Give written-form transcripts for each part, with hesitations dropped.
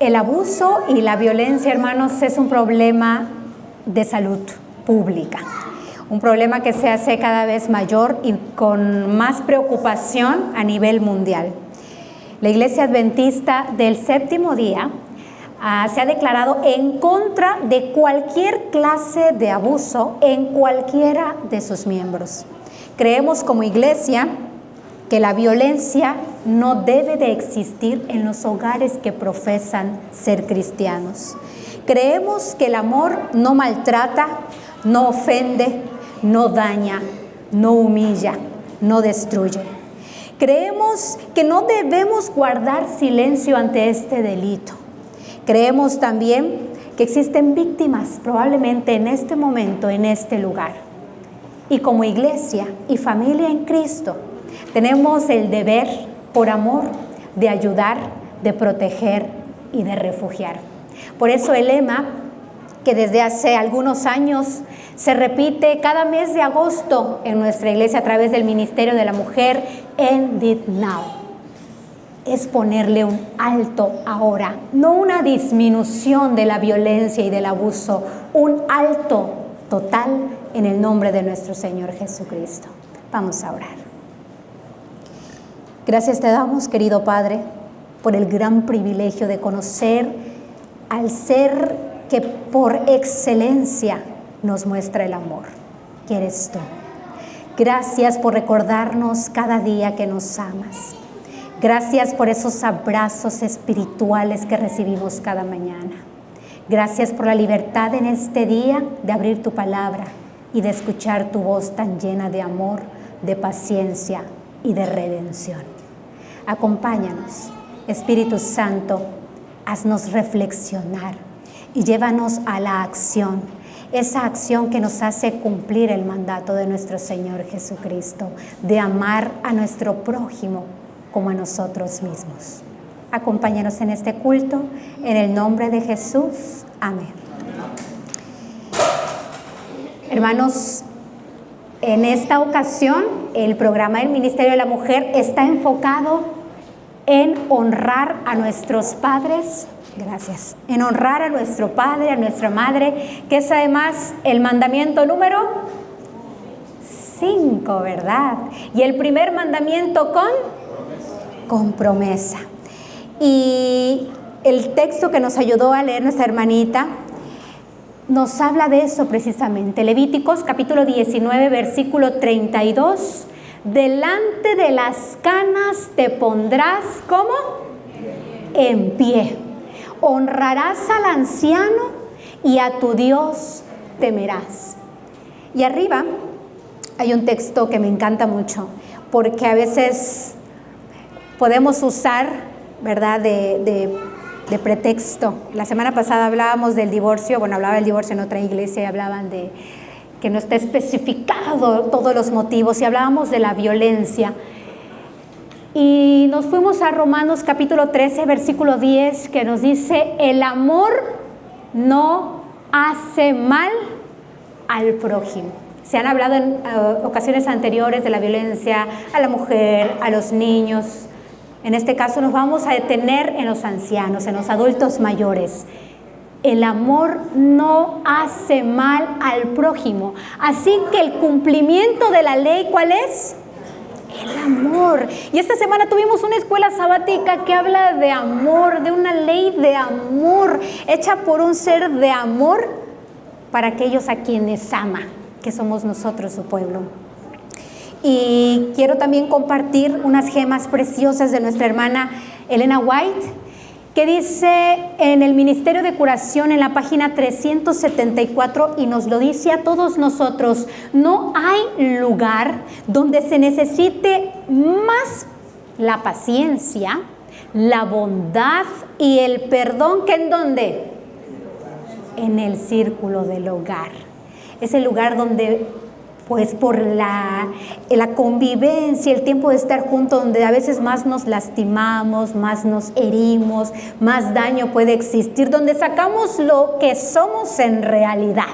El abuso y la violencia, hermanos, es un problema de salud pública. Un problema que se hace cada vez mayor y con más preocupación a nivel mundial. La Iglesia Adventista del Séptimo Día se ha declarado en contra de cualquier clase de abuso en cualquiera de sus miembros. Creemos como iglesia que la violencia no debe de existir en los hogares que profesan ser cristianos. Creemos que el amor no maltrata, no ofende, no daña, no humilla, no destruye. Creemos que no debemos guardar silencio ante este delito. Creemos también que existen víctimas probablemente en este momento, en este lugar. Y como iglesia y familia en Cristo, tenemos el deber, por amor, de ayudar, de proteger y de refugiar. Por eso el lema que desde hace algunos años se repite cada mes de agosto en nuestra iglesia a través del Ministerio de la Mujer, End It Now, es ponerle un alto ahora, no una disminución de la violencia y del abuso, un alto total en el nombre de nuestro Señor Jesucristo. Vamos a orar. Gracias te damos, querido Padre, por el gran privilegio de conocer al ser que por excelencia nos muestra el amor, que eres tú. Gracias por recordarnos cada día que nos amas. Gracias por esos abrazos espirituales que recibimos cada mañana. Gracias por la libertad en este día de abrir tu palabra y de escuchar tu voz tan llena de amor, de paciencia y de redención. Acompáñanos, Espíritu Santo, haznos reflexionar y llévanos a la acción, esa acción que nos hace cumplir el mandato de nuestro Señor Jesucristo, de amar a nuestro prójimo como a nosotros mismos. Acompáñanos en este culto, en el nombre de Jesús. Amén. Hermanos, en esta ocasión, el programa del Ministerio de la Mujer está enfocado en honrar a nuestros padres. Gracias. En honrar a nuestro padre, a nuestra madre, que es además el mandamiento número 5, ¿verdad? Y el primer mandamiento con promesa. Y el texto que nos ayudó a leer nuestra hermanita nos habla de eso precisamente. Levíticos capítulo 19, versículo 32. Delante de las canas te pondrás, ¿cómo? En pie. Honrarás al anciano y a tu Dios temerás. Y arriba hay un texto que me encanta mucho, porque a veces podemos usar, ¿verdad?, de pretexto. La semana pasada hablábamos del divorcio, hablaba del divorcio en otra iglesia y hablaban de que no está especificado todos los motivos, y hablábamos de la violencia. Y nos fuimos a Romanos capítulo 13, versículo 10, que nos dice: el amor no hace mal al prójimo. Se han hablado en ocasiones anteriores de la violencia a la mujer, a los niños. En este caso nos vamos a detener en los ancianos, en los adultos mayores. El amor no hace mal al prójimo. Así que el cumplimiento de la ley, ¿cuál es? El amor. Y esta semana tuvimos una escuela sabática que habla de amor, de una ley de amor, hecha por un ser de amor para aquellos a quienes ama, que somos nosotros, su pueblo. Y quiero también compartir unas gemas preciosas de nuestra hermana Elena White, que dice en el Ministerio de Curación en la página 374, y nos lo dice a todos nosotros: no hay lugar donde se necesite más la paciencia, la bondad y el perdón que ¿en dónde? En el círculo del hogar. Es el lugar donde, pues por la convivencia, el tiempo de estar juntos, donde a veces más nos lastimamos, más nos herimos, más daño puede existir, donde sacamos lo que somos en realidad.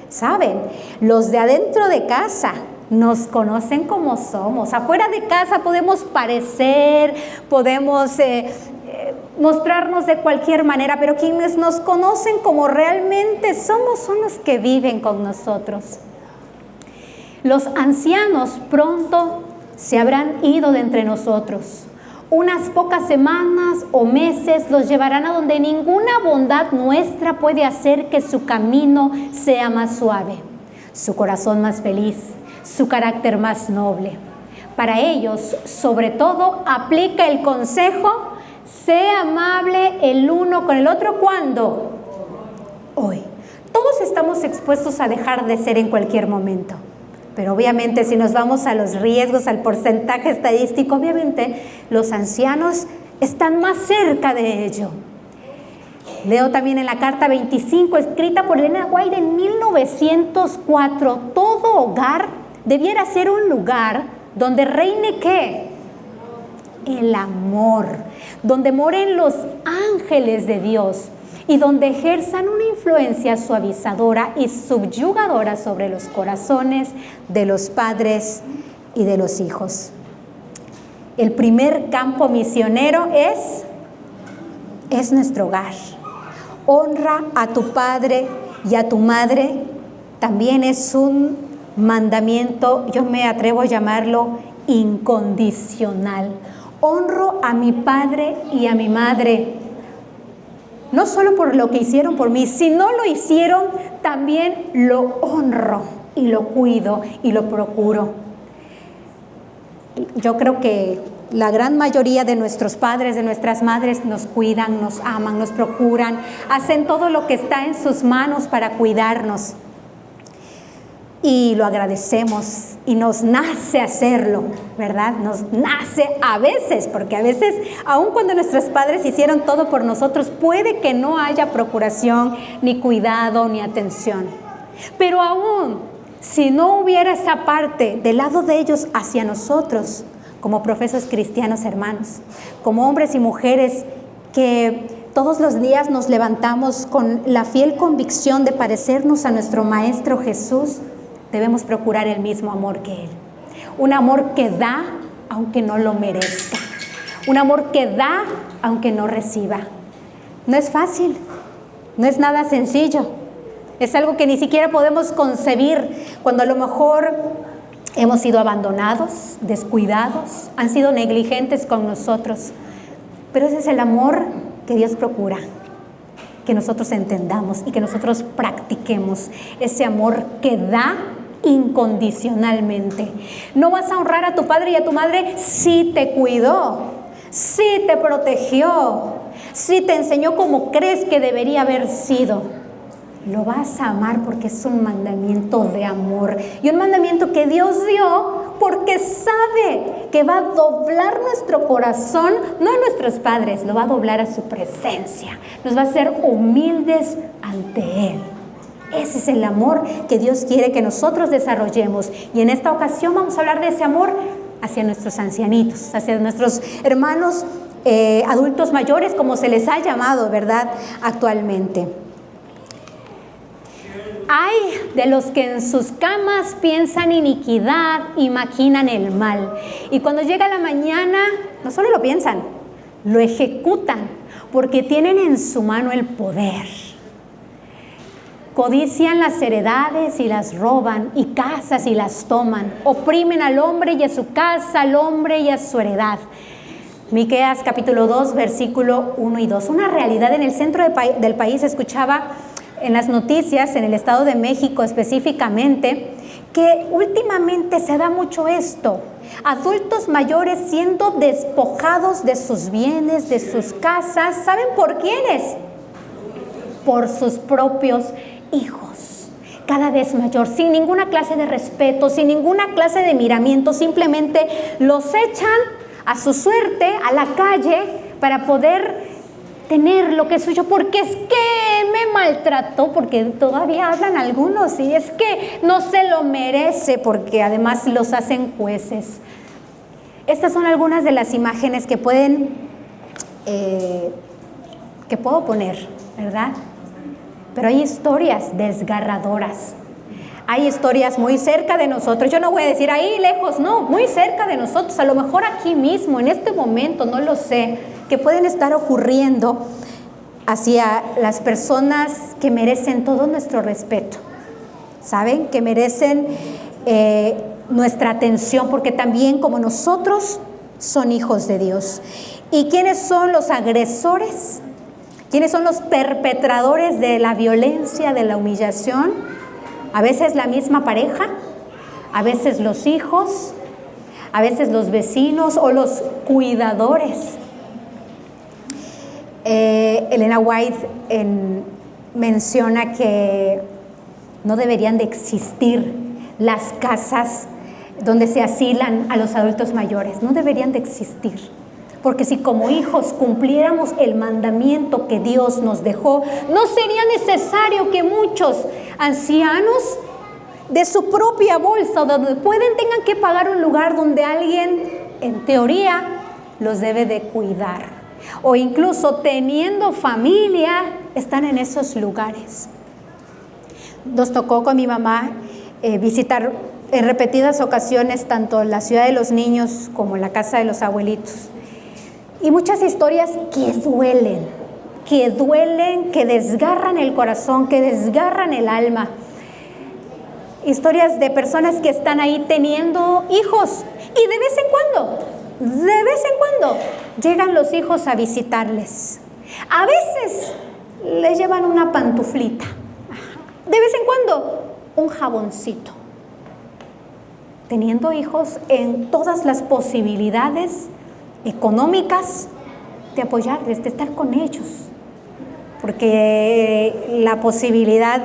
¿Saben? Los de adentro de casa nos conocen como somos. Afuera de casa podemos parecer, podemos mostrarnos de cualquier manera, pero quienes nos conocen como realmente somos son los que viven con nosotros. Los ancianos pronto se habrán ido de entre nosotros. Unas pocas semanas o meses los llevarán a donde ninguna bondad nuestra puede hacer que su camino sea más suave, su corazón más feliz, su carácter más noble. Para ellos, sobre todo, aplica el consejo: sé amable el uno con el otro. ¿Cuándo? Hoy. Todos estamos expuestos a dejar de ser en cualquier momento. Pero obviamente si nos vamos a los riesgos, al porcentaje estadístico, obviamente los ancianos están más cerca de ello. Leo también en la carta 25, escrita por Elena White en 1904, todo hogar debiera ser un lugar donde reine ¿qué? El amor, donde moren los ángeles de Dios y donde ejerzan una influencia suavizadora y subyugadora sobre los corazones de los padres y de los hijos. El primer campo misionero es nuestro hogar. Honra a tu padre y a tu madre. También es un mandamiento, yo me atrevo a llamarlo incondicional. Honro a mi padre y a mi madre, no solo por lo que hicieron por mí, si no lo hicieron, también lo honro y lo cuido y lo procuro. Yo creo que la gran mayoría de nuestros padres, de nuestras madres, nos cuidan, nos aman, nos procuran, hacen todo lo que está en sus manos para cuidarnos. Y lo agradecemos y nos nace hacerlo, ¿verdad? Nos nace a veces, porque a veces, aun cuando nuestros padres hicieron todo por nosotros, puede que no haya procuración, ni cuidado, ni atención. Pero aún, si no hubiera esa parte del lado de ellos hacia nosotros, como profesos cristianos hermanos, como hombres y mujeres que todos los días nos levantamos con la fiel convicción de parecernos a nuestro Maestro Jesús, debemos procurar el mismo amor que Él. Un amor que da aunque no lo merezca. Un amor que da aunque no reciba. No es fácil, no es nada sencillo. Es algo que ni siquiera podemos concebir cuando a lo mejor hemos sido abandonados, descuidados, han sido negligentes con nosotros. Pero ese es el amor que Dios procura, que nosotros entendamos y que nosotros practiquemos. Ese amor que da incondicionalmente. No vas a honrar a tu padre y a tu madre si te cuidó, si te protegió, si te enseñó como crees que debería haber sido. Lo vas a amar porque es un mandamiento de amor y un mandamiento que Dios dio porque sabe que va a doblar nuestro corazón, no a nuestros padres, lo va a doblar a su presencia. Nos va a hacer humildes ante Él. Ese es el amor que Dios quiere que nosotros desarrollemos. Y en esta ocasión vamos a hablar de ese amor hacia nuestros ancianitos, hacia nuestros hermanos adultos mayores, como se les ha llamado, ¿verdad?, actualmente. Ay de los que en sus camas piensan iniquidad y maquinan el mal. Y cuando llega la mañana, no solo lo piensan, lo ejecutan, porque tienen en su mano el poder. Codician las heredades y las roban, y casas y las toman. Oprimen al hombre y a su casa, al hombre y a su heredad. Miqueas capítulo 2, versículo 1 y 2. Una realidad en el centro del país. Escuchaba en las noticias, en el Estado de México específicamente, que últimamente se da mucho esto. Adultos mayores siendo despojados de sus bienes, de sus casas. ¿Saben por quiénes? Por sus propios hijos, cada vez mayor, sin ninguna clase de respeto, sin ninguna clase de miramiento, simplemente los echan a su suerte a la calle para poder tener lo que es suyo, porque es que me maltrató, porque todavía hablan algunos, y es que no se lo merece, porque además los hacen jueces. Estas son algunas de las imágenes que puedo poner, ¿verdad? Pero hay historias desgarradoras. Hay historias muy cerca de nosotros. Yo no voy a decir ahí lejos, no, muy cerca de nosotros. A lo mejor aquí mismo, en este momento, no lo sé, que pueden estar ocurriendo hacia las personas que merecen todo nuestro respeto, ¿saben? Que merecen nuestra atención, porque también como nosotros son hijos de Dios. ¿Y quiénes son los agresores? ¿Quiénes son los perpetradores de la violencia, de la humillación? A veces la misma pareja, a veces los hijos, a veces los vecinos o los cuidadores. Elena White menciona que no deberían de existir las casas donde se asilan a los adultos mayores, no deberían de existir. Porque si como hijos cumpliéramos el mandamiento que Dios nos dejó, no sería necesario que muchos ancianos de su propia bolsa, donde pueden, tengan que pagar un lugar donde alguien, en teoría, los debe de cuidar. O incluso teniendo familia, están en esos lugares. Nos tocó con mi mamá visitar en repetidas ocasiones tanto la ciudad de los niños como la casa de los abuelitos. Y muchas historias que duelen, que desgarran el corazón, que desgarran el alma. Historias de personas que están ahí teniendo hijos y de vez en cuando, llegan los hijos a visitarles. A veces les llevan una pantuflita, de vez en cuando un jaboncito. Teniendo hijos en todas las posibilidades económicas de apoyarles, de estar con ellos, porque la posibilidad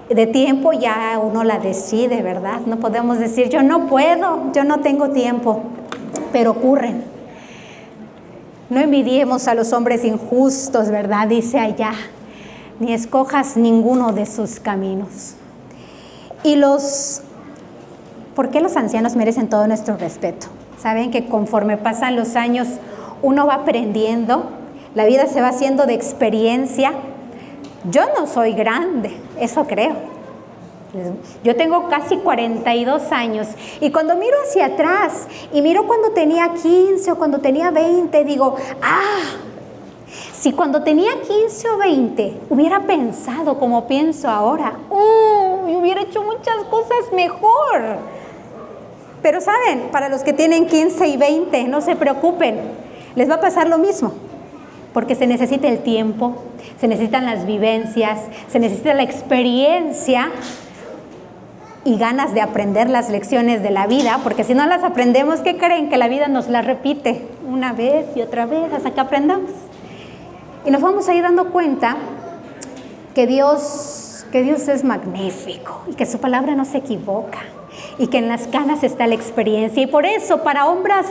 de tiempo ya uno la decide, ¿verdad? No podemos decir yo no puedo, yo no tengo tiempo, pero ocurren. No envidiemos a los hombres injustos, ¿verdad? Dice allá, ni escojas ninguno de sus caminos. ¿Por qué los ancianos merecen todo nuestro respeto? Saben que conforme pasan los años, uno va aprendiendo, la vida se va haciendo de experiencia. Yo no soy grande, eso creo. Yo tengo casi 42 años y cuando miro hacia atrás y miro cuando tenía 15 o cuando tenía 20, digo, si cuando tenía 15 o 20 hubiera pensado como pienso ahora, hubiera hecho muchas cosas mejor. Pero saben, para los que tienen 15 y 20, no se preocupen, les va a pasar lo mismo, porque se necesita el tiempo, se necesitan las vivencias, se necesita la experiencia y ganas de aprender las lecciones de la vida, porque si no las aprendemos, ¿qué creen? Que la vida nos las repite una vez y otra vez hasta que aprendamos. Y nos vamos a ir dando cuenta que Dios es magnífico y que su palabra no se equivoca. Y que en las canas está la experiencia. Y por eso, para obras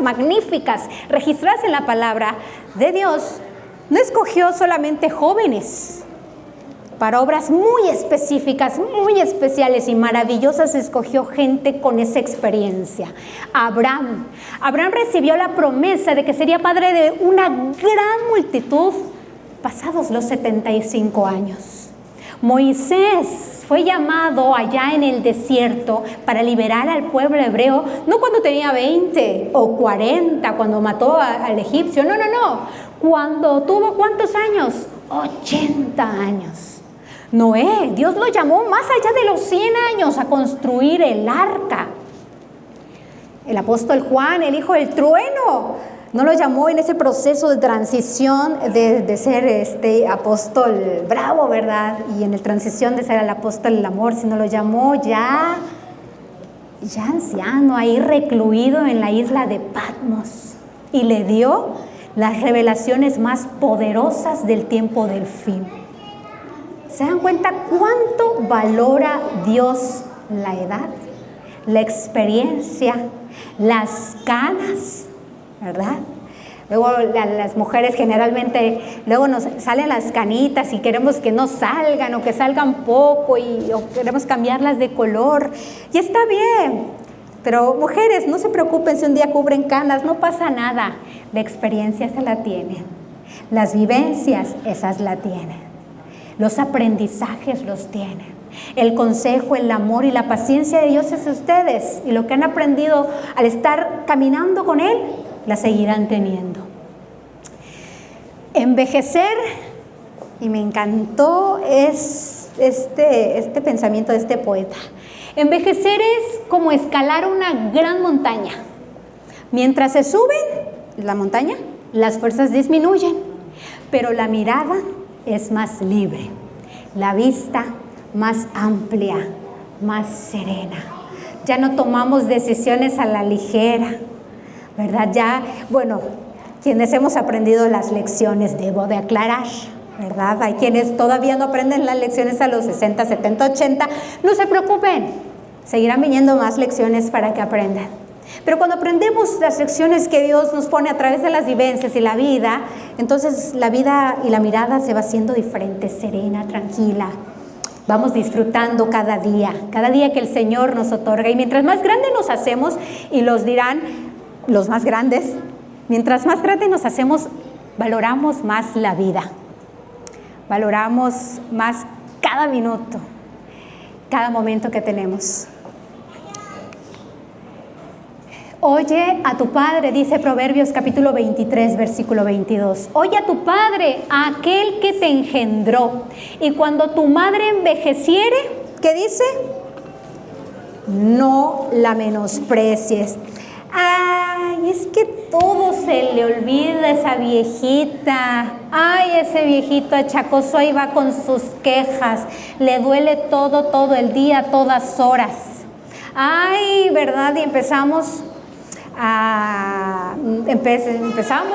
magníficas registradas en la palabra de Dios, no escogió solamente jóvenes. Para obras muy específicas, muy especiales y maravillosas, escogió gente con esa experiencia. Abraham recibió la promesa de que sería padre de una gran multitud pasados los 75 años. Moisés fue llamado allá en el desierto para liberar al pueblo hebreo, no cuando tenía 20 o 40, cuando mató al egipcio, no. Cuando tuvo, ¿cuántos años? 80 años. Noé, Dios lo llamó más allá de los 100 años a construir el arca. El apóstol Juan, el hijo del trueno, no lo llamó en ese proceso de transición de ser apóstol bravo, ¿verdad? Y en la transición de ser el apóstol del amor, sino lo llamó ya anciano, ahí recluido en la isla de Patmos. Y le dio las revelaciones más poderosas del tiempo del fin. ¿Se dan cuenta cuánto valora Dios la edad, la experiencia, las canas? ¿Verdad? Luego las mujeres generalmente, luego nos salen las canitas y queremos que no salgan o que salgan poco o queremos cambiarlas de color. Y está bien, pero mujeres, no se preocupen si un día cubren canas, no pasa nada. La experiencia se la tienen, las vivencias esas la tienen, los aprendizajes los tienen. El consejo, el amor y la paciencia de Dios es ustedes, y lo que han aprendido al estar caminando con Él, la seguirán teniendo. Envejecer, y me encantó este pensamiento de este poeta. Envejecer es como escalar una gran montaña. Mientras se suben la montaña, las fuerzas disminuyen, pero la mirada es más libre, la vista más amplia, más serena. Ya no tomamos decisiones a la ligera, ¿verdad? Ya, bueno, quienes hemos aprendido las lecciones, debo de aclarar, ¿verdad? Hay quienes todavía no aprenden las lecciones a los 60, 70, 80. No se preocupen, seguirán viniendo más lecciones para que aprendan. Pero cuando aprendemos las lecciones que Dios nos pone a través de las vivencias y la vida, entonces la vida y la mirada se va haciendo diferente, serena, tranquila. Vamos disfrutando cada día que el Señor nos otorga. Y mientras más grande nos hacemos, y los dirán los más grandes, mientras más grande nos hacemos, valoramos más la vida. Valoramos más cada minuto, cada momento que tenemos. Oye a tu padre, dice Proverbios capítulo 23, versículo 22. Oye a tu padre, a aquel que te engendró. Y cuando tu madre envejeciere, ¿qué dice? No la menosprecies. Ay, es que todo se le olvida a esa viejita. Ay, ese viejito achacoso ahí va con sus quejas. Le duele todo el día, todas horas. Ay, ¿verdad? Y empezamos,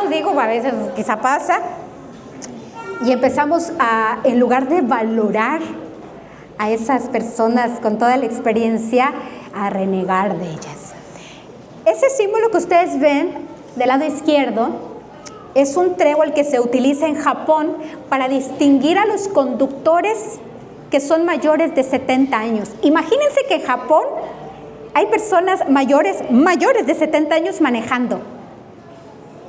digo, a veces quizá pasa, y empezamos en lugar de valorar a esas personas con toda la experiencia, a renegar de ellas. Ese símbolo que ustedes ven del lado izquierdo es un trébol que se utiliza en Japón para distinguir a los conductores que son mayores de 70 años. Imagínense que en Japón hay personas mayores de 70 años manejando.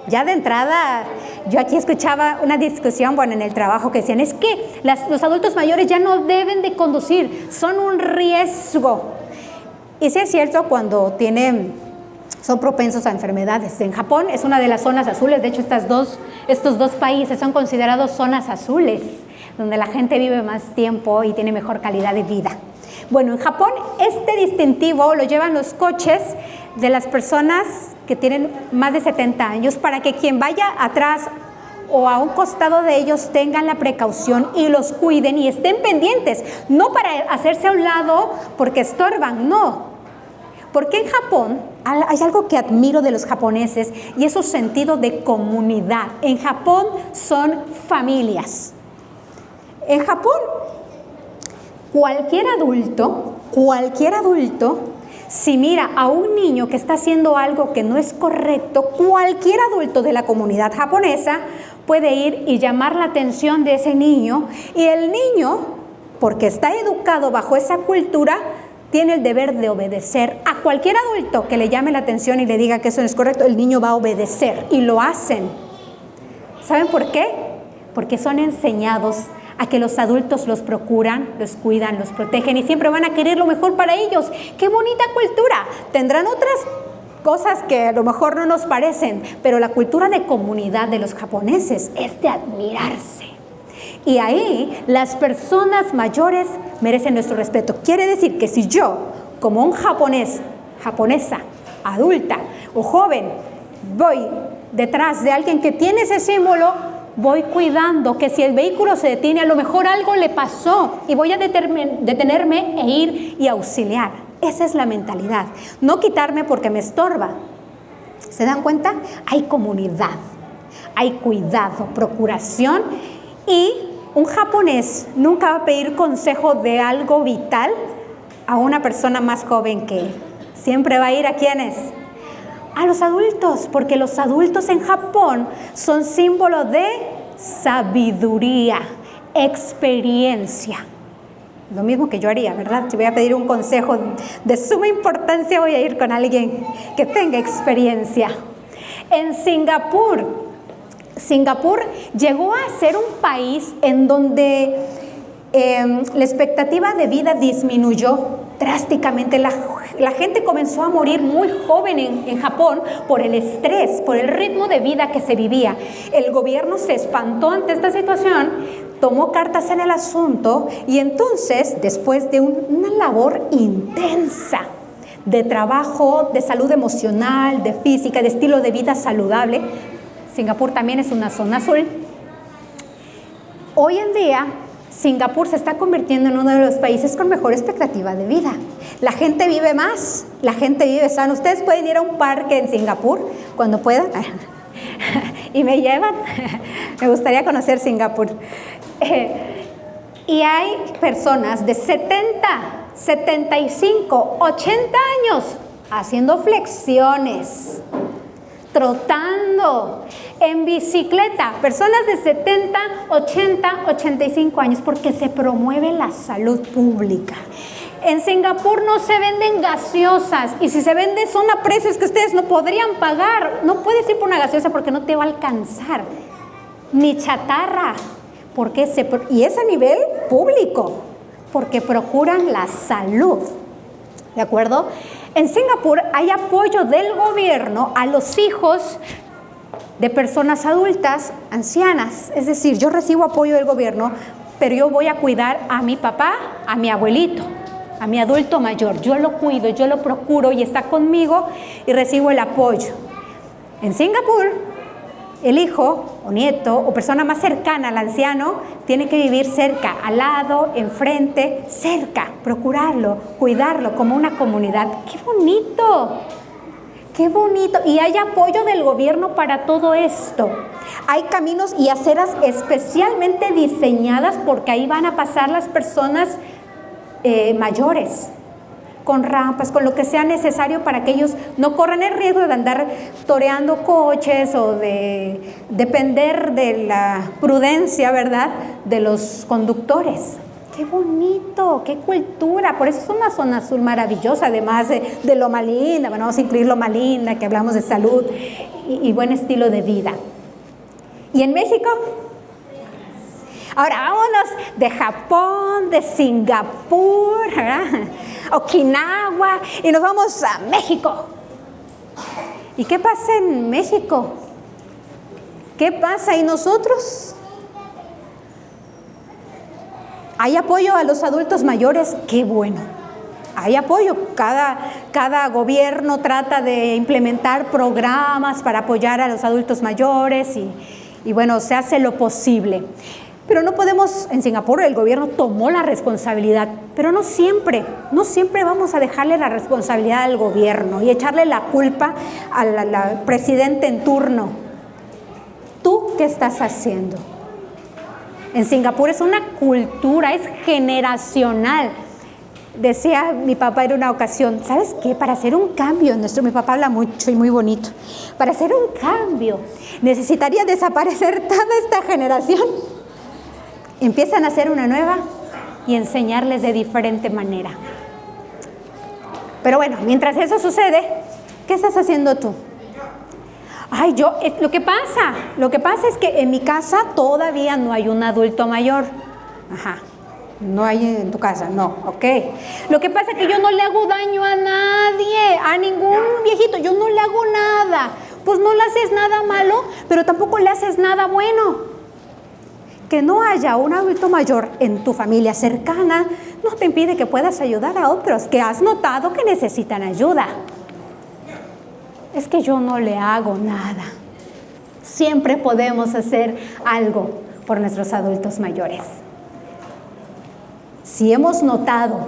Ya de entrada, yo aquí escuchaba una discusión, en el trabajo, que decían, es que los adultos mayores ya no deben de conducir, son un riesgo. Y sí es cierto, cuando son propensos a enfermedades. En Japón es una de las zonas azules, de hecho estos dos países son considerados zonas azules, donde la gente vive más tiempo y tiene mejor calidad de vida. Bueno, en Japón este distintivo lo llevan los coches de las personas que tienen más de 70 años para que quien vaya atrás o a un costado de ellos tengan la precaución y los cuiden y estén pendientes, no para hacerse a un lado porque estorban, no. Porque en Japón hay algo que admiro de los japoneses y es su sentido de comunidad. En Japón son familias. En Japón, cualquier adulto, si mira a un niño que está haciendo algo que no es correcto, cualquier adulto de la comunidad japonesa puede ir y llamar la atención de ese niño, y el niño, porque está educado bajo esa cultura, tiene el deber de obedecer a cualquier adulto que le llame la atención y le diga que eso no es correcto. El niño va a obedecer, y lo hacen. ¿Saben por qué? Porque son enseñados a que los adultos los procuran, los cuidan, los protegen y siempre van a querer lo mejor para ellos. ¡Qué bonita cultura! Tendrán otras cosas que a lo mejor no nos parecen, pero la cultura de comunidad de los japoneses es de admirarse. Y ahí las personas mayores merecen nuestro respeto. Quiere decir que si yo, como un japonesa, adulta o joven, voy detrás de alguien que tiene ese símbolo, voy cuidando que si el vehículo se detiene, a lo mejor algo le pasó y voy a detenerme e ir y auxiliar. Esa es la mentalidad. No quitarme porque me estorba. ¿Se dan cuenta? Hay comunidad, hay cuidado, procuración, y un japonés nunca va a pedir consejo de algo vital a una persona más joven que él. Siempre va a ir a ¿quiénes? A los adultos, porque los adultos en Japón son símbolo de sabiduría, experiencia. Lo mismo que yo haría, ¿verdad? Si voy a pedir un consejo de suma importancia, voy a ir con alguien que tenga experiencia. En Singapur llegó a ser un país en donde la expectativa de vida disminuyó drásticamente. La gente comenzó a morir muy joven en Japón por el estrés, por el ritmo de vida que se vivía. El gobierno se espantó ante esta situación, tomó cartas en el asunto y entonces, después de una labor intensa de trabajo, de salud emocional, de física, de estilo de vida saludable, Singapur también es una zona azul. Hoy en día, Singapur se está convirtiendo en uno de los países con mejor expectativa de vida. La gente vive más, la gente vive sano. Ustedes pueden ir a un parque en Singapur cuando puedan y me llevan. Me gustaría conocer Singapur. Y hay personas de 70, 75, 80 años haciendo flexiones, trotando, en bicicleta, personas de 70, 80, 85 años, porque se promueve la salud pública. En Singapur no se venden gaseosas, y si se venden son a precios que ustedes no podrían pagar. No puedes ir por una gaseosa porque no te va a alcanzar, ni chatarra, y es a nivel público, porque procuran la salud, ¿de acuerdo? En Singapur hay apoyo del gobierno a los hijos de personas adultas, ancianas. Es decir, yo recibo apoyo del gobierno, pero yo voy a cuidar a mi papá, a mi abuelito, a mi adulto mayor. Yo lo cuido, yo lo procuro y está conmigo y recibo el apoyo. En Singapur, el hijo o nieto o persona más cercana al anciano tiene que vivir cerca, al lado, enfrente, cerca, procurarlo, cuidarlo como una comunidad. ¡Qué bonito! ¡Qué bonito! Y hay apoyo del gobierno para todo esto. Hay caminos y aceras especialmente diseñadas porque ahí van a pasar las personas mayores, con rampas, con lo que sea necesario para que ellos no corran el riesgo de andar toreando coches o de depender de la prudencia, ¿verdad?, de los conductores. ¡Qué bonito! ¡Qué cultura! Por eso es una zona azul maravillosa, además de Loma Linda. Bueno, vamos a incluir Loma Linda, que hablamos de salud y buen estilo de vida. ¿Y en México? Ahora vámonos de Japón, de Singapur, ¿verdad?, Okinawa, y nos vamos a México. ¿Y qué pasa en México? ¿Qué pasa? ¿Y nosotros? ¿Hay apoyo a los adultos mayores? ¡Qué bueno! Hay apoyo. Cada gobierno trata de implementar programas para apoyar a los adultos mayores y bueno, se hace lo posible. Pero no podemos, en Singapur el gobierno tomó la responsabilidad, pero no siempre vamos a dejarle la responsabilidad al gobierno y echarle la culpa al presidente en turno. ¿Tú qué estás haciendo? En Singapur es una cultura, es generacional. Decía mi papá en una ocasión, ¿sabes qué? Para hacer un cambio, mi papá habla mucho y muy bonito, para hacer un cambio necesitaría desaparecer toda esta generación. Empiezan a hacer una nueva y enseñarles de diferente manera. Pero bueno, mientras eso sucede, ¿qué estás haciendo tú? Ay, lo que pasa es que en mi casa todavía no hay un adulto mayor. Ajá, no hay en tu casa, no, ok. Lo que pasa es que yo no le hago daño a nadie, a ningún viejito, yo no le hago nada. Pues no le haces nada malo, pero tampoco le haces nada bueno. Que no haya un adulto mayor en tu familia cercana no te impide que puedas ayudar a otros que has notado que necesitan ayuda. Es que yo no le hago nada. Siempre podemos hacer algo por nuestros adultos mayores. Si hemos notado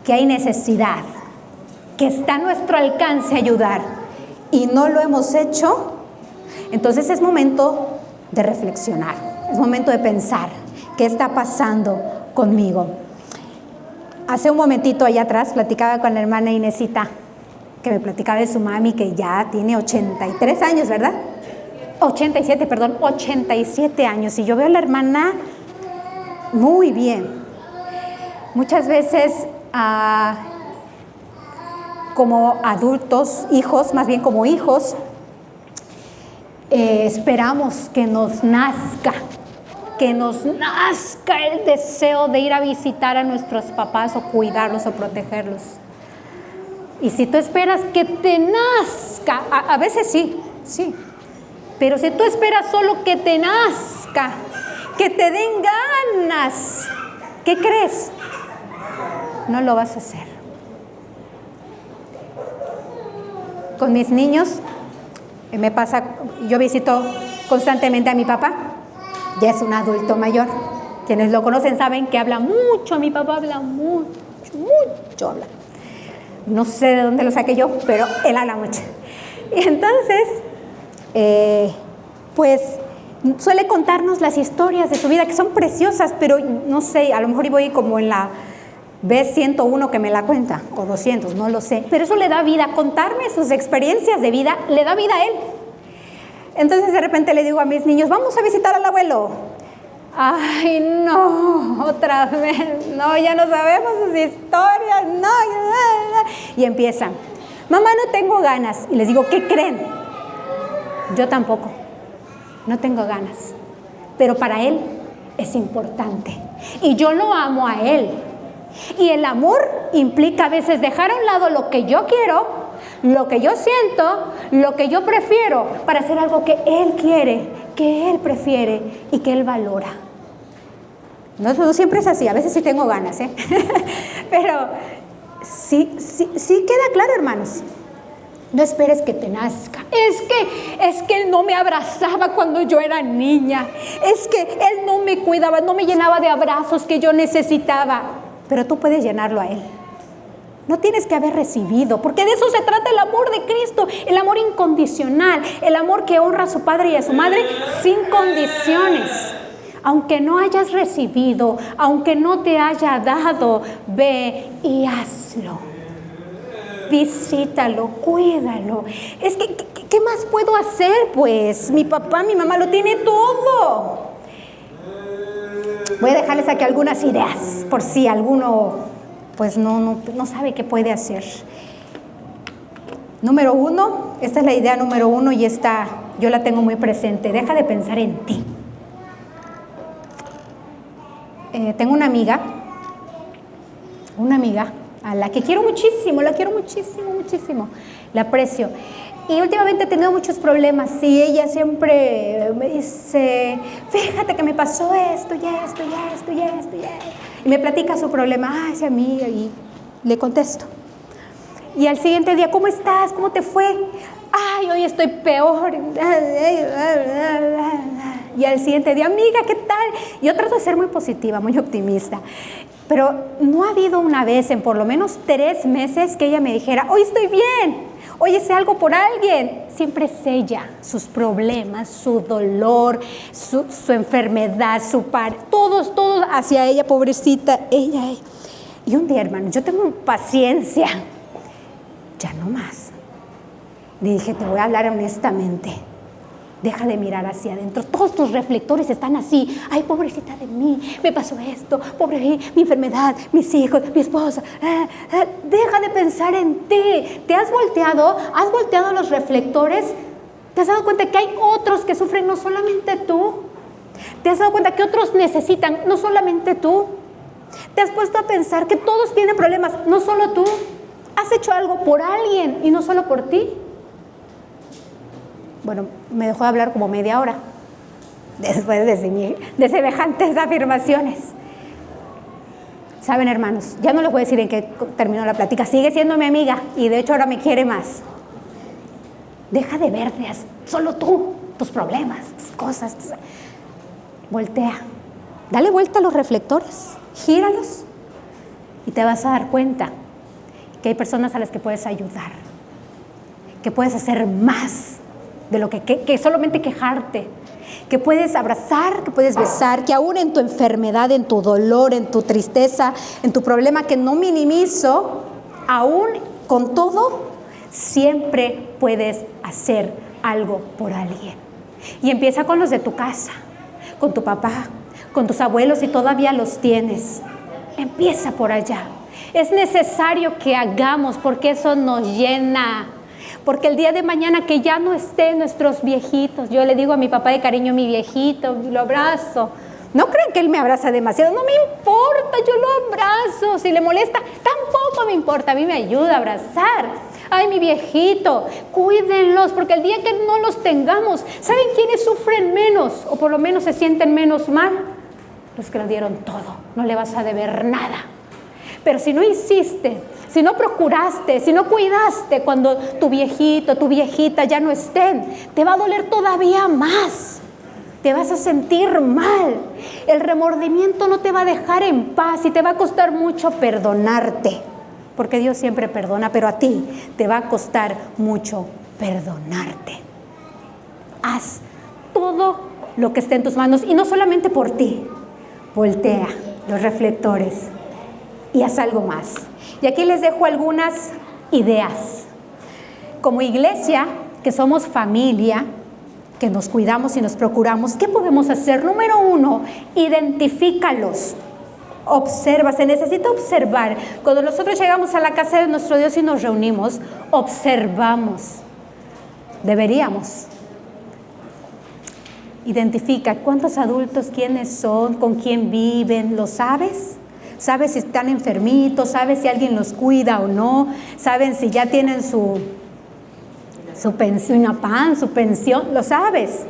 que hay necesidad, que está a nuestro alcance ayudar y no lo hemos hecho, entonces es momento de reflexionar. Es momento de pensar, ¿qué está pasando conmigo? Hace un momentito allá atrás platicaba con la hermana Inesita, que me platicaba de su mami, que ya tiene 83 años, ¿verdad? 87 años. Y yo veo a la hermana muy bien. Muchas veces, como adultos, hijos, más bien como hijos, esperamos que nos nazca, que nos nazca el deseo de ir a visitar a nuestros papás o cuidarlos o protegerlos. Y si tú esperas que te nazca, a veces sí, pero si tú esperas solo que te nazca, que te den ganas, ¿qué crees? No lo vas a hacer. Con mis niños me pasa, yo visito constantemente a mi papá, ya es un adulto mayor. Quienes lo conocen saben que habla mucho, mi papá habla mucho habla. No sé de dónde lo saqué yo, pero él habla mucho. Y entonces, pues suele contarnos las historias de su vida, que son preciosas, pero no sé, a lo mejor voy como en la vez 101 que me la cuenta, o 200, no lo sé. Pero eso le da vida, contarme sus experiencias de vida, le da vida a él. Entonces de repente le digo a mis niños, vamos a visitar al abuelo. Ay, no, otra vez, no, ya no sabemos sus historias, no. Y empiezan, mamá, no tengo ganas. Y les digo, ¿qué creen? Yo tampoco, no tengo ganas, pero para él es importante. Y yo lo amo a él. Y el amor implica a veces dejar a un lado lo que yo quiero, lo que yo siento, lo que yo prefiero, para hacer algo que él quiere, que él prefiere y que él valora. No siempre es así, a veces sí tengo ganas, pero sí queda claro, hermanos. No esperes que te nazca. Es que él no me abrazaba cuando yo era niña. Es que él no me cuidaba, no me llenaba de abrazos que yo necesitaba. Pero tú puedes llenarlo a él. No tienes que haber recibido, porque de eso se trata el amor de Cristo, el amor incondicional, el amor que honra a su padre y a su madre sin condiciones. Aunque no hayas recibido, aunque no te haya dado, ve y hazlo. Visítalo, cuídalo. Es que, ¿qué más puedo hacer? Pues mi papá, mi mamá lo tiene todo. Voy a dejarles aquí algunas ideas, por si alguno pues no sabe qué puede hacer. Número 1, esta es la idea número 1 y esta yo la tengo muy presente. Deja de pensar en ti. Tengo una amiga a la que quiero muchísimo, muchísimo, la aprecio. Y últimamente he tenido muchos problemas y ella siempre me dice, fíjate que me pasó esto, y esto. Y me platica su problema, esa amiga, y le contesto. Y al siguiente día, ¿cómo estás? ¿Cómo te fue? Ay, hoy estoy peor. Y al siguiente día, amiga, ¿qué tal? Yo trato de ser muy positiva, muy optimista. Pero no ha habido una vez en por lo menos 3 meses que ella me dijera, hoy estoy bien, hoy hice algo por alguien. Siempre es ella, sus problemas, su dolor, su enfermedad, todos hacia ella, pobrecita, ella. Y un día, hermano, yo tengo paciencia, ya no más. Le dije, te voy a hablar honestamente. Deja de mirar hacia adentro. Todos tus reflectores están así. Ay, pobrecita de mí, me pasó esto. Pobre mi enfermedad, mis hijos, mi esposa. Deja de pensar en ti. ¿Te has volteado? ¿Has volteado los reflectores? ¿Te has dado cuenta que hay otros que sufren, no solamente tú? ¿Te has dado cuenta que otros necesitan, no solamente tú? ¿Te has puesto a pensar que todos tienen problemas, no solo tú? ¿Has hecho algo por alguien y no solo por ti? Bueno, me dejó de hablar como media hora después de semejantes afirmaciones. Saben, hermanos, ya no les voy a decir en qué terminó la plática. Sigue siendo mi amiga y de hecho ahora me quiere más. Deja de verte solo tú, tus problemas, tus cosas. Voltea, dale vuelta a los reflectores, gíralos y te vas a dar cuenta que hay personas a las que puedes ayudar, que puedes hacer más de lo que solamente quejarte, que puedes abrazar, que puedes besar, que aún en tu enfermedad, en tu dolor, en tu tristeza, en tu problema que no minimizo, aún con todo, siempre puedes hacer algo por alguien. Y empieza con los de tu casa, con tu papá, con tus abuelos si todavía los tienes. Empieza por allá. Es necesario que hagamos porque eso nos llena. Porque el día de mañana que ya no estén nuestros viejitos, yo le digo a mi papá de cariño, mi viejito, lo abrazo, No crean que él me abraza demasiado, no me importa, yo lo abrazo. Si le molesta, tampoco me importa, a mí me ayuda a abrazar. Ay, mi viejito, cuídenlos, porque el día que no los tengamos, ¿saben quiénes sufren menos? O por lo menos se sienten menos mal. Los que lo dieron todo, no le vas a deber nada. Pero si no hiciste, si no procuraste, si no cuidaste cuando tu viejito, tu viejita ya no estén, te va a doler todavía más. Te vas a sentir mal. El remordimiento no te va a dejar en paz y te va a costar mucho perdonarte. Porque Dios siempre perdona, pero a ti te va a costar mucho perdonarte. Haz todo lo que esté en tus manos y no solamente por ti. Voltea los reflectores y haz algo más. Y aquí les dejo algunas ideas. Como iglesia, que somos familia, que nos cuidamos y nos procuramos, ¿qué podemos hacer? Número 1, identifícalos. Observa, se necesita observar. Cuando nosotros llegamos a la casa de nuestro Dios y nos reunimos, observamos. Deberíamos. Identifica cuántos adultos, quiénes son, con quién viven, ¿lo sabes? ¿Sabes si están enfermitos? ¿Sabes si alguien los cuida o no? ¿Saben si ya tienen su pensión, su pensión? ¿Lo sabes?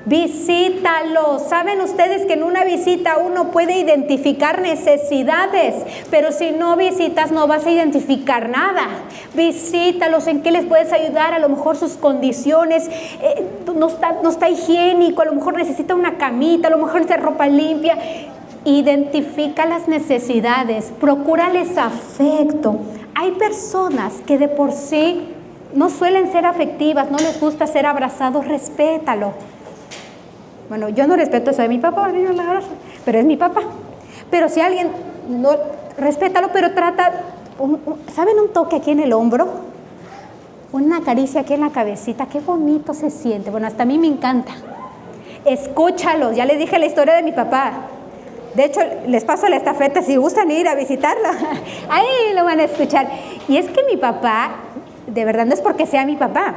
Visítalos. ¿Saben ustedes que en una visita uno puede identificar necesidades? Pero si no visitas no vas a identificar nada. Visítalos. ¿En qué les puedes ayudar? A lo mejor sus condiciones no está higiénico, a lo mejor necesita una camita, a lo mejor necesita ropa limpia. Identifica las necesidades, procúrales afecto. Hay personas que de por sí no suelen ser afectivas, no les gusta ser abrazados, respétalo. Bueno, yo no respeto eso de mi papá, yo la abrazo, pero es mi papá. Pero si alguien no, respétalo, pero trata, ¿saben un toque aquí en el hombro? Una caricia aquí en la cabecita, qué bonito se siente. Bueno, hasta a mí me encanta. Escúchalos, ya les dije la historia de mi papá. De hecho, les paso la estafeta si gustan ir a visitarlo. Ahí lo van a escuchar. Y es que mi papá, de verdad no es porque sea mi papá,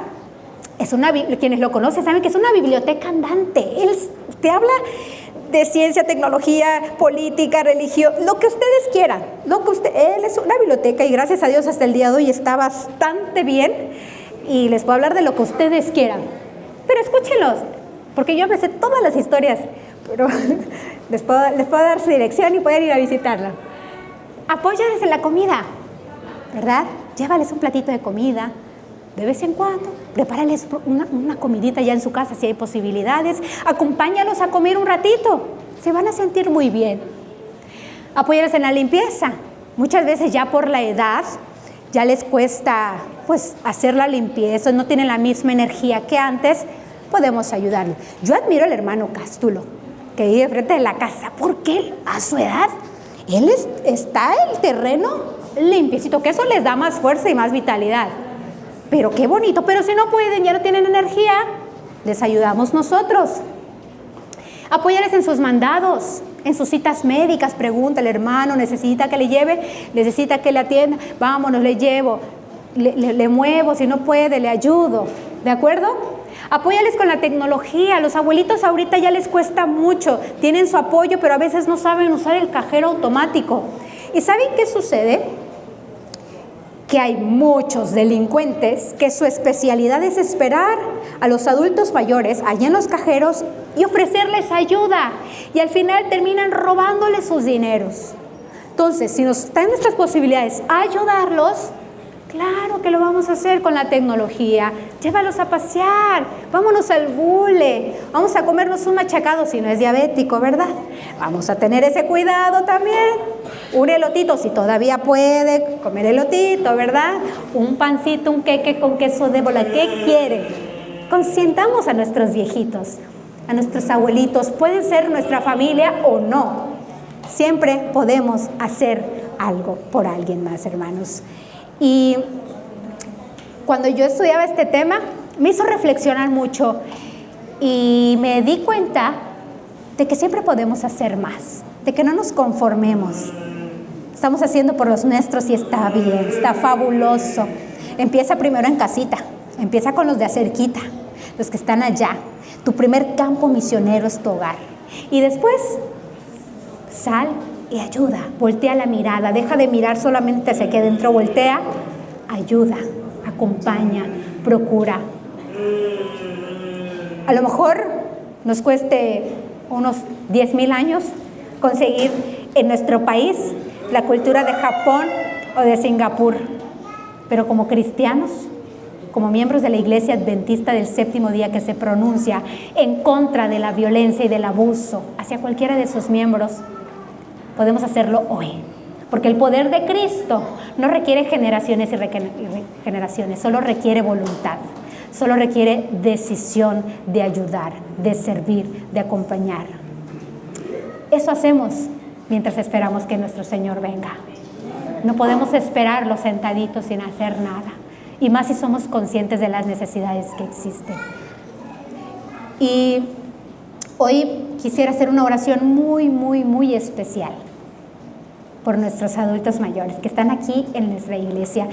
quienes lo conocen saben que es una biblioteca andante. Él te habla de ciencia, tecnología, política, religión, lo que ustedes quieran. Él es una biblioteca y gracias a Dios hasta el día de hoy está bastante bien y les puedo hablar de lo que ustedes quieran. Pero escúchenlos, porque yo me sé todas las historias, pero les puedo dar su dirección y pueden ir a visitarla. Apóyales en la comida, ¿verdad? Llévales un platito de comida. De vez en cuando, prepárales una comidita ya en su casa si hay posibilidades. Acompáñalos a comer un ratito. Se van a sentir muy bien. Apóyales en la limpieza. Muchas veces ya por la edad ya les cuesta pues hacer la limpieza, no tienen la misma energía que antes. Podemos ayudarles. Yo admiro al hermano Cástulo, que vive frente de la casa, porque él, a su edad, está el terreno limpiecito, que eso les da más fuerza y más vitalidad. Pero qué bonito, pero si no pueden, ya no tienen energía, les ayudamos nosotros. Apóyales en sus mandados, en sus citas médicas, pregúntale, hermano, necesita que le lleve, necesita que le atienda, vámonos, le llevo, le muevo, si no puede, le ayudo, ¿de acuerdo? Apóyales con la tecnología. Los abuelitos ahorita ya les cuesta mucho, tienen su apoyo, pero a veces no saben usar el cajero automático. ¿Y saben qué sucede? Que hay muchos delincuentes que su especialidad es esperar a los adultos mayores allá en los cajeros y ofrecerles ayuda, y al final terminan robándoles sus dineros. Entonces, si nos están nuestras posibilidades ayudarlos, claro que lo vamos a hacer con la tecnología. Llévalos a pasear, vámonos al bule, vamos a comernos un machacado si no es diabético, ¿verdad? Vamos a tener ese cuidado también. Un elotito, si todavía puede comer elotito, ¿verdad? Un pancito, un queque con queso de bola, ¿qué quiere? Consientamos a nuestros viejitos, a nuestros abuelitos, pueden ser nuestra familia o no. Siempre podemos hacer algo por alguien más, hermanos. Y cuando yo estudiaba este tema, me hizo reflexionar mucho y me di cuenta de que siempre podemos hacer más, de que no nos conformemos. Estamos haciendo por los nuestros y está bien, está fabuloso. Empieza primero en casita, empieza con los de acerquita, los que están allá. Tu primer campo misionero es tu hogar. Y después, sal y ayuda, voltea la mirada, deja de mirar solamente hacia aquí adentro, voltea, ayuda, acompaña, procura. A lo mejor nos cueste unos 10,000 años conseguir en nuestro país la cultura de Japón o de Singapur, pero como cristianos, como miembros de la Iglesia Adventista del Séptimo Día, que se pronuncia en contra de la violencia y del abuso hacia cualquiera de sus miembros, podemos hacerlo hoy, porque el poder de Cristo no requiere generaciones y regeneraciones, solo requiere voluntad, solo requiere decisión de ayudar, de servir, de acompañar. Eso hacemos mientras esperamos que nuestro Señor venga. No podemos esperarlo sentaditos sin hacer nada, y más si somos conscientes de las necesidades que existen. Y hoy quisiera hacer una oración muy especial por nuestros adultos mayores que están aquí en nuestra iglesia.